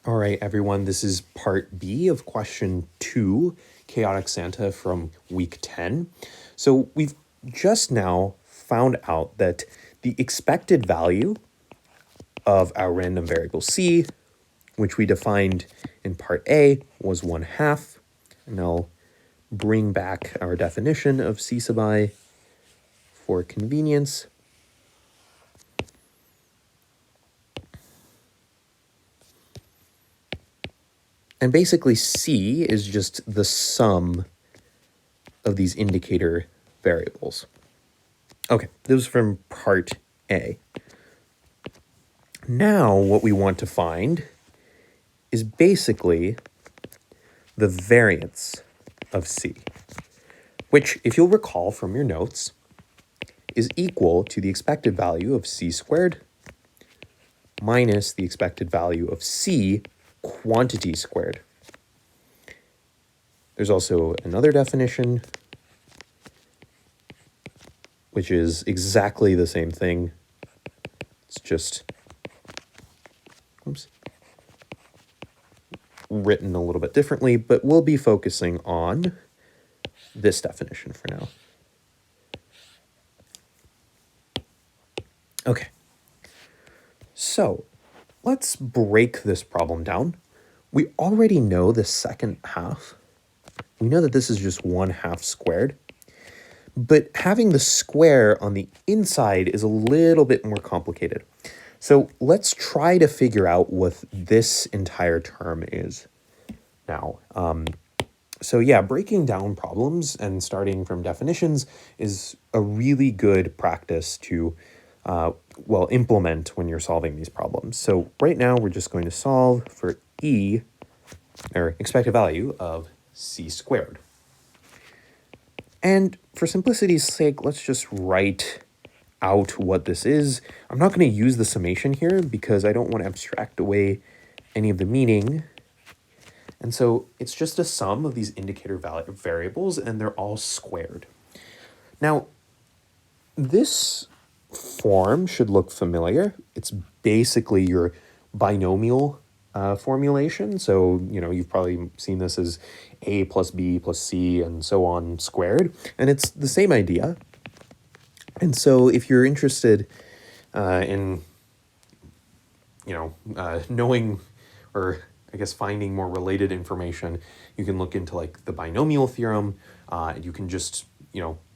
All right, everyone, this is part B of question 2, Chaotic Santa from week 10. So we've just now found out that the expected value of our random variable C, which we defined in part A, was 1/2. And I'll bring back our definition of C sub I for convenience. And basically C is just the sum of these indicator variables. Okay, this is from part A. Now what we want to find is basically the variance of C, which, if you'll recall from your notes, is equal to the expected value of C squared minus the expected value of C quantity squared. There's also another definition, which is exactly the same thing. It's just written a little bit differently, but we'll be focusing on this definition for now. Okay, so let's break this problem down. We already know the second half. We know that this is just 1/2 squared, but having the square on the inside is a little bit more complicated. So let's try to figure out what this entire term is now. So yeah, breaking down problems and starting from definitions is a really good practice to implement when you're solving these problems. So right now we're just going to solve for E, or expected value of C squared. And for simplicity's sake, let's just write out what this is. I'm not going to use the summation here because I don't want to abstract away any of the meaning. And so it's just a sum of these indicator variables, and they're all squared. Now, this form should look familiar. It's basically your binomial formulation. So, you've probably seen this as A plus B plus C and so on squared. And it's the same idea. And so if you're interested in, knowing, or I guess finding more related information, you can look into like the binomial theorem. You can just,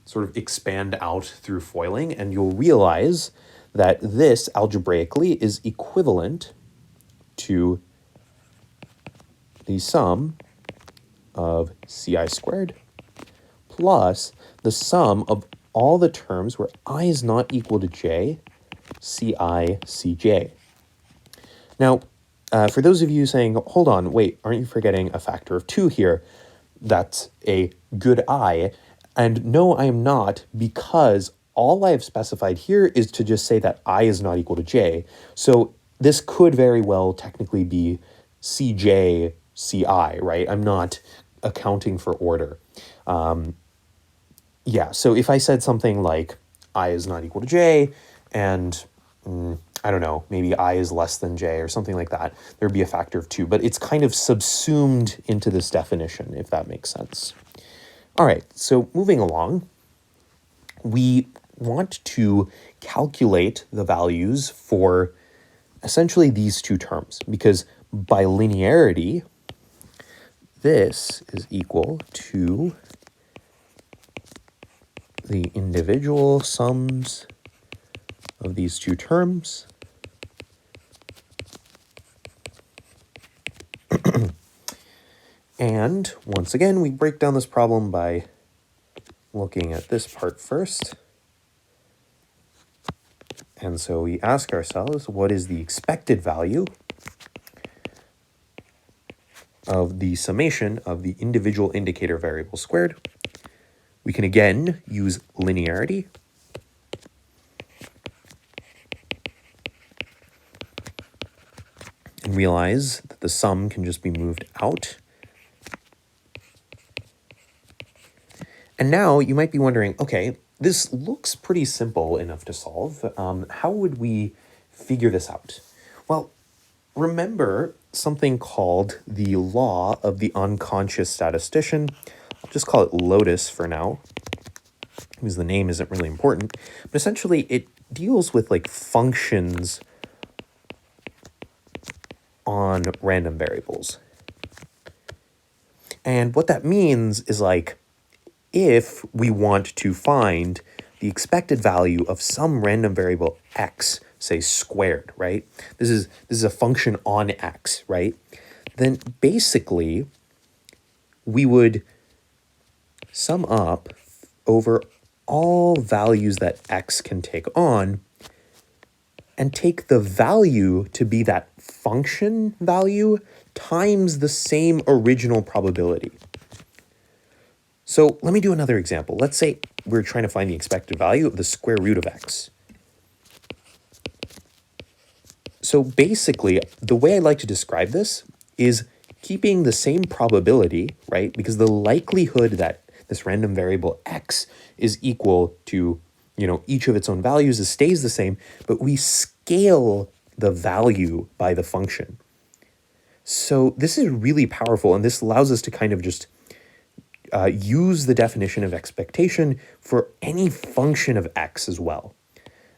sort of expand out through foiling, and you'll realize that this algebraically is equivalent to the sum of Ci squared plus the sum of all the terms where I is not equal to j, Ci Cj. Now, for those of you saying, hold on, wait, aren't you forgetting a factor of 2 here? That's a good I. And no, I am not, because all I have specified here is to just say that I is not equal to j. So this could very well technically be Cj, Ci, right? I'm not accounting for order. Yeah, so if I said something like I is not equal to j, and I don't know, maybe I is less than j or something like that, there'd be a factor of 2, but it's kind of subsumed into this definition, if that makes sense. All right, so moving along, we want to calculate the values for essentially these two terms, because by linearity, this is equal to the individual sums of these two terms and once again, we break down this problem by looking at this part first. And so we ask ourselves, what is the expected value of the summation of the individual indicator variables squared? We can again use linearity. And realize that the sum can just be moved out. And now you might be wondering, okay, this looks pretty simple enough to solve. How would we figure this out? Well, remember something called the law of the unconscious statistician. I'll just call it Lotus for now, because the name isn't really important. But essentially, it deals with like functions on random variables. And what that means is like, if we want to find the expected value of some random variable x, say squared, right? This is a function on x, right? Then basically we would sum up over all values that x can take on and take the value to be that function value times the same original probability. So let me do another example. Let's say we're trying to find the expected value of the square root of x. So basically, the way I like to describe this is keeping the same probability, right? Because the likelihood that this random variable x is equal to, each of its own values stays the same, but we scale the value by the function. So this is really powerful, and this allows us to kind of just use the definition of expectation for any function of x as well.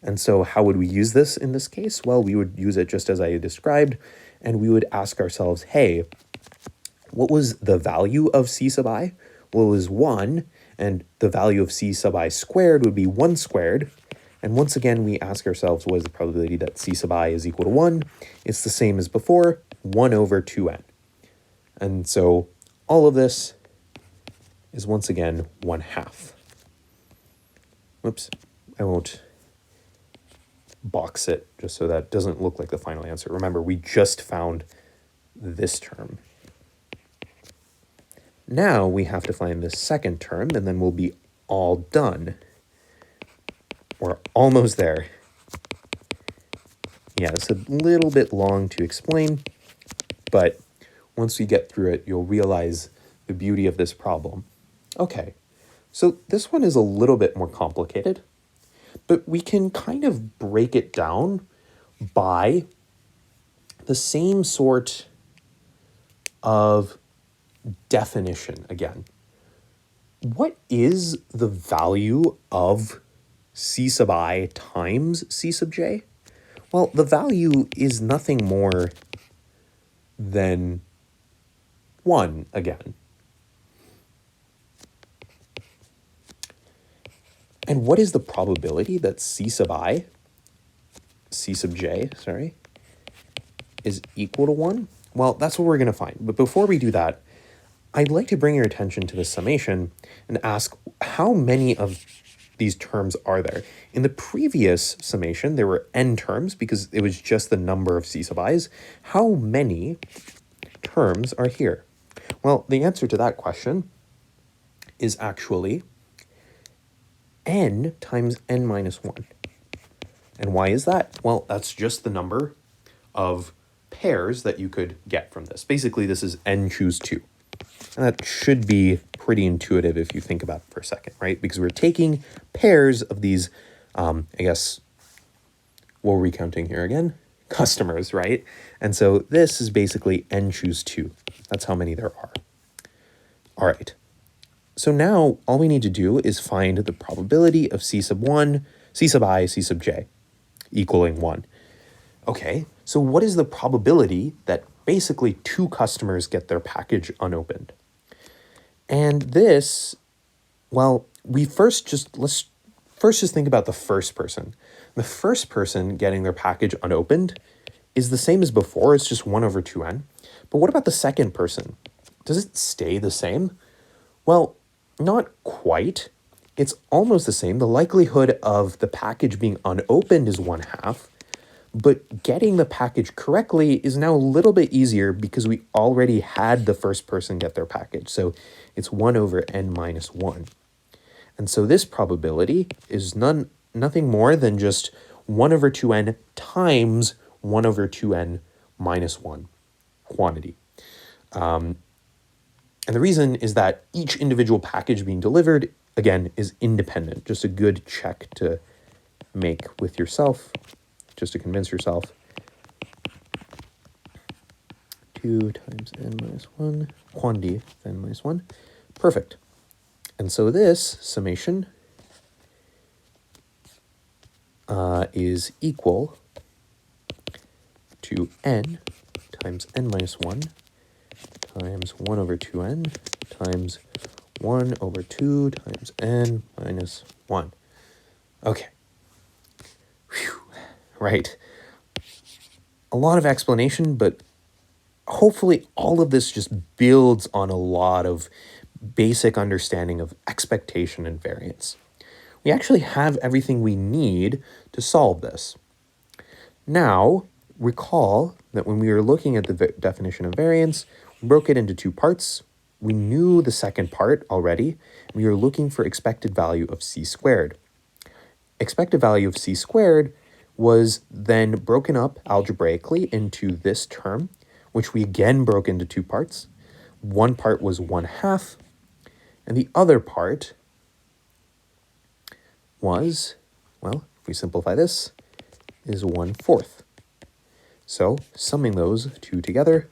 And so how would we use this in this case? Well, we would use it just as I described, and we would ask ourselves, hey, what was the value of c sub I? Well, it was 1, and the value of c sub I squared would be 1 squared. And once again, we ask ourselves, what is the probability that c sub I is equal to 1? It's the same as before, 1 over 2n. And so all of this is once again 1/2. Whoops, I won't box it just so that doesn't look like the final answer. Remember, we just found this term. Now we have to find this second term, and then we'll be all done. We're almost there. Yeah, it's a little bit long to explain, but once you get through it, you'll realize the beauty of this problem. Okay, so this one is a little bit more complicated, but we can kind of break it down by the same sort of definition again. What is the value of c sub I times c sub j? Well, the value is nothing more than 1 again. And what is the probability that c sub j, is equal to 1? Well, that's what we're going to find. But before we do that, I'd like to bring your attention to the summation and ask, how many of these terms are there? In the previous summation, there were n terms because it was just the number of c sub i's. How many terms are here? Well, the answer to that question is actually n times n minus 1. And why is that? Well, that's just the number of pairs that you could get from this. Basically, this is n choose 2. And that should be pretty intuitive if you think about it for a second, right? Because we're taking pairs of these, I guess, what are we counting here again? Customers, right? And so this is basically n choose 2. That's how many there are. All right. So now all we need to do is find the probability of c sub I, c sub j equaling 1. Okay, so what is the probability that basically 2 customers get their package unopened? And this, well, let's first just think about the first person. The first person getting their package unopened is the same as before, it's just 1 over 2n. But what about the second person? Does it stay the same? Well, not quite. It's almost the same. The likelihood of the package being unopened is 1/2, but getting the package correctly is now a little bit easier because we already had the first person get their package. So it's 1 over n minus 1. And so this probability is nothing more than just 1 over 2n times 1 over 2n minus 1 quantity. And the reason is that each individual package being delivered, again, is independent. Just a good check to make with yourself, just to convince yourself. 2 times n minus 1, quantity of n minus 1. Perfect. And so this summation is equal to n times n minus 1 times 1 over 2n times 1 over 2 times n minus 1. Okay. Whew. Right. A lot of explanation, but hopefully all of this just builds on a lot of basic understanding of expectation and variance. We actually have everything we need to solve this. Now, recall that when we were looking at the definition of variance, we broke it into two parts. We knew the second part already. We were looking for expected value of c squared. Expected value of c squared was then broken up algebraically into this term, which we again broke into two parts. One part was 1/2, and the other part was, well, if we simplify this, is 1/4. So summing those two together,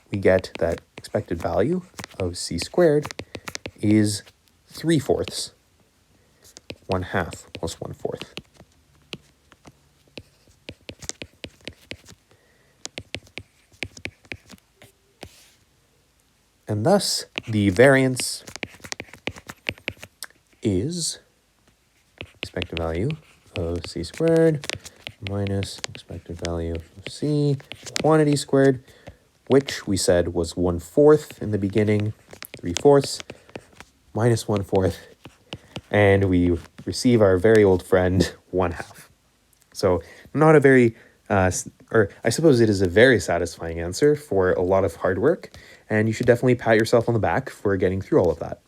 we get that expected value of c squared is 3/4. 1/2 plus 1/4. And thus, the variance is expected value of c squared minus expected value of c, quantity squared, which we said was 1/4 in the beginning, 3/4, minus 1/4, and we receive our very old friend 1/2. So not a very, or I suppose it is a very satisfying answer for a lot of hard work, and you should definitely pat yourself on the back for getting through all of that.